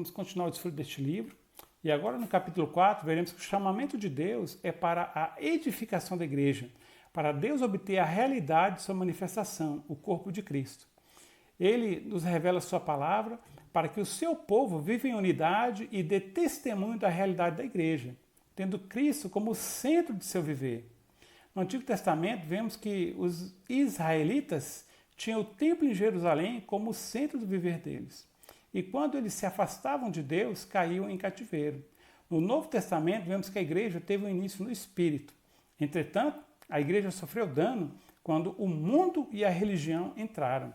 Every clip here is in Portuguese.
vamos continuar o desfile deste livro. E agora no capítulo 4 veremos que o chamamento de Deus é para a edificação da igreja, para Deus obter a realidade de sua manifestação, o corpo de Cristo. Ele nos revela sua palavra para que o seu povo viva em unidade e dê testemunho da realidade da igreja, tendo Cristo como centro de seu viver. No Antigo Testamento vemos que os israelitas tinham o templo em Jerusalém como centro do viver deles. E quando eles se afastavam de Deus, caíam em cativeiro. No Novo Testamento vemos que a igreja teve um início no Espírito. Entretanto, a igreja sofreu dano quando o mundo e a religião entraram.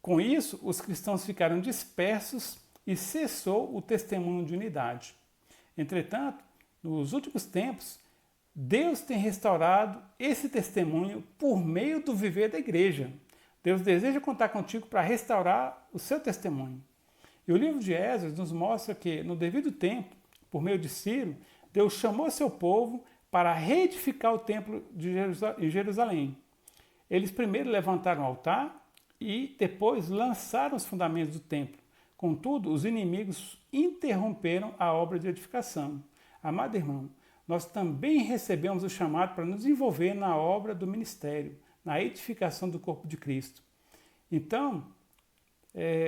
Com isso, os cristãos ficaram dispersos e cessou o testemunho de unidade. Entretanto, nos últimos tempos, Deus tem restaurado esse testemunho por meio do viver da igreja. Deus deseja contar contigo para restaurar o seu testemunho. E o livro de Esdras nos mostra que, no devido tempo, por meio de Ciro, Deus chamou seu povo para reedificar o templo em Jerusalém. Eles primeiro levantaram o altar e depois lançaram os fundamentos do templo. Contudo, os inimigos interromperam a obra de edificação. Amado irmão, nós também recebemos o chamado para nos envolver na obra do ministério, na edificação do corpo de Cristo. Então,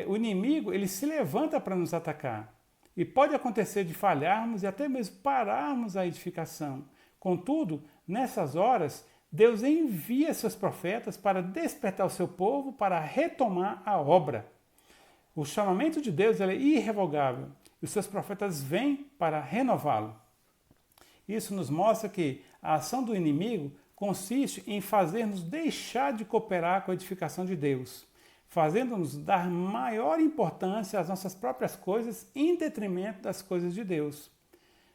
o inimigo ele se levanta para nos atacar. E pode acontecer de falharmos e até mesmo pararmos a edificação. Contudo, nessas horas, Deus envia seus profetas para despertar o seu povo para retomar a obra. O chamamento de Deus é irrevogável e os seus profetas vêm para renová-lo. Isso nos mostra que a ação do inimigo consiste em fazer-nos deixar de cooperar com a edificação de Deus, fazendo-nos dar maior importância às nossas próprias coisas em detrimento das coisas de Deus.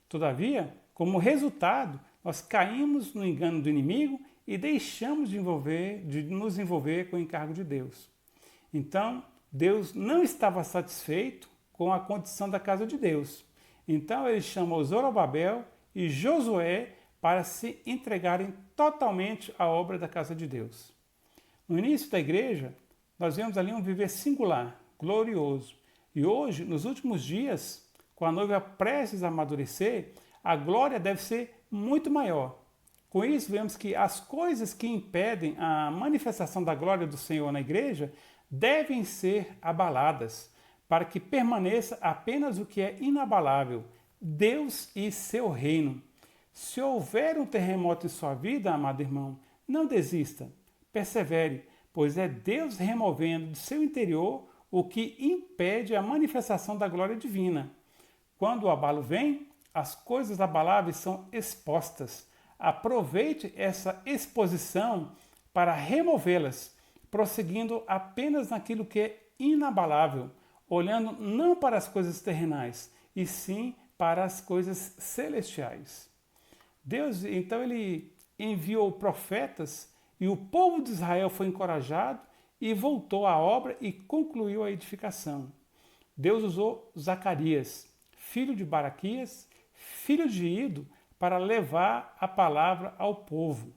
Todavia, como resultado, nós caímos no engano do inimigo e deixamos de nos envolver com o encargo de Deus. Então, Deus não estava satisfeito com a condição da casa de Deus. Então, ele chamou Zorobabel e Josué para se entregarem totalmente à obra da casa de Deus. No início da igreja, nós vemos ali um viver singular, glorioso. E hoje, nos últimos dias, com a noiva prestes a amadurecer, a glória deve ser muito maior. Com isso, vemos que as coisas que impedem a manifestação da glória do Senhor na igreja devem ser abaladas, para que permaneça apenas o que é inabalável, Deus e seu reino. Se houver um terremoto em sua vida, amado irmão, não desista, persevere, pois é Deus removendo de seu interior o que impede a manifestação da glória divina. Quando o abalo vem, as coisas abaláveis são expostas. Aproveite essa exposição para removê-las, prosseguindo apenas naquilo que é inabalável, olhando não para as coisas terrenais, e sim para as coisas celestiais. Deus, então, ele enviou profetas e o povo de Israel foi encorajado e voltou à obra e concluiu a edificação. Deus usou Zacarias, filho de Baraquias, filho de Ido, para levar a palavra ao povo.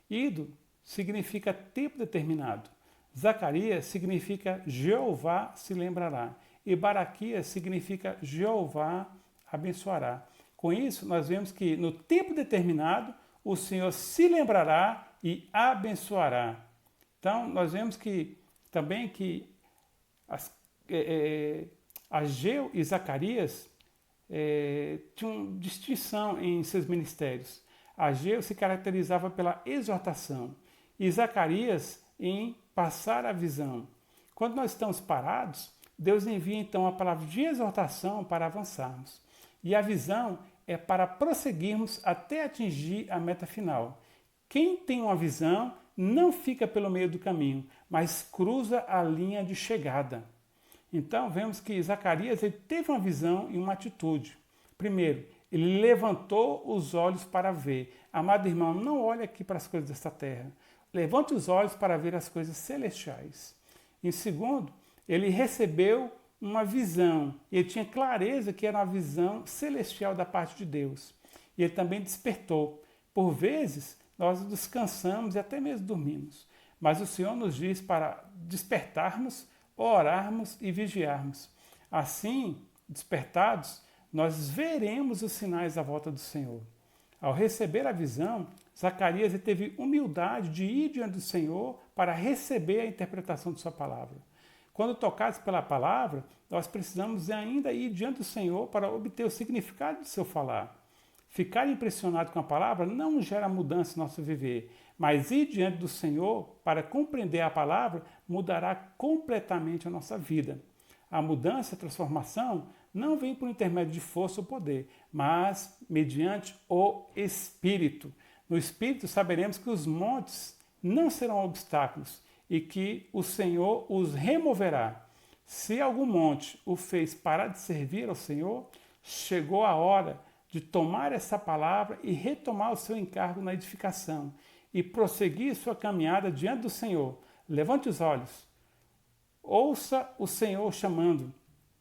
Ido significa tempo determinado. Zacarias significa Jeová se lembrará. E Baraquias significa Jeová abençoará. Com isso, nós vemos que no tempo determinado, o Senhor se lembrará e abençoará. Então, nós vemos que também que Ageu e Zacarias tinham distinção em seus ministérios. Ageu se caracterizava pela exortação e Zacarias em passar a visão. Quando nós estamos parados, Deus envia então a palavra de exortação para avançarmos. E a visão é para prosseguirmos até atingir a meta final. Quem tem uma visão não fica pelo meio do caminho, mas cruza a linha de chegada. Então vemos que Zacarias ele teve uma visão e uma atitude. Primeiro, ele levantou os olhos para ver. Amado irmão, não olhe aqui para as coisas desta terra. Levante os olhos para ver as coisas celestiais. Em segundo, ele recebeu uma visão. Ele tinha clareza que era uma visão celestial da parte de Deus. E ele também despertou. Por vezes, nós descansamos e até mesmo dormimos. Mas o Senhor nos diz para despertarmos, orarmos e vigiarmos. Assim, despertados, nós veremos os sinais da volta do Senhor. Ao receber a visão, Zacarias teve humildade de ir diante do Senhor para receber a interpretação de sua palavra. Quando tocados pela palavra, nós precisamos ainda ir diante do Senhor para obter o significado do seu falar. Ficar impressionado com a palavra não gera mudança no nosso viver, mas ir diante do Senhor para compreender a palavra mudará completamente a nossa vida. A mudança, a transformação, não vem por intermédio de força ou poder, mas mediante o Espírito. No Espírito saberemos que os montes não serão obstáculos e que o Senhor os removerá. Se algum monte o fez parar de servir ao Senhor, chegou a hora de tomar essa palavra e retomar o seu encargo na edificação e prosseguir sua caminhada diante do Senhor. Levante os olhos, ouça o Senhor chamando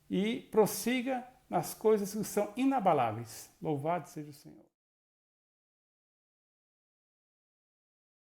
e prossiga nas coisas que são inabaláveis. Louvado seja o Senhor.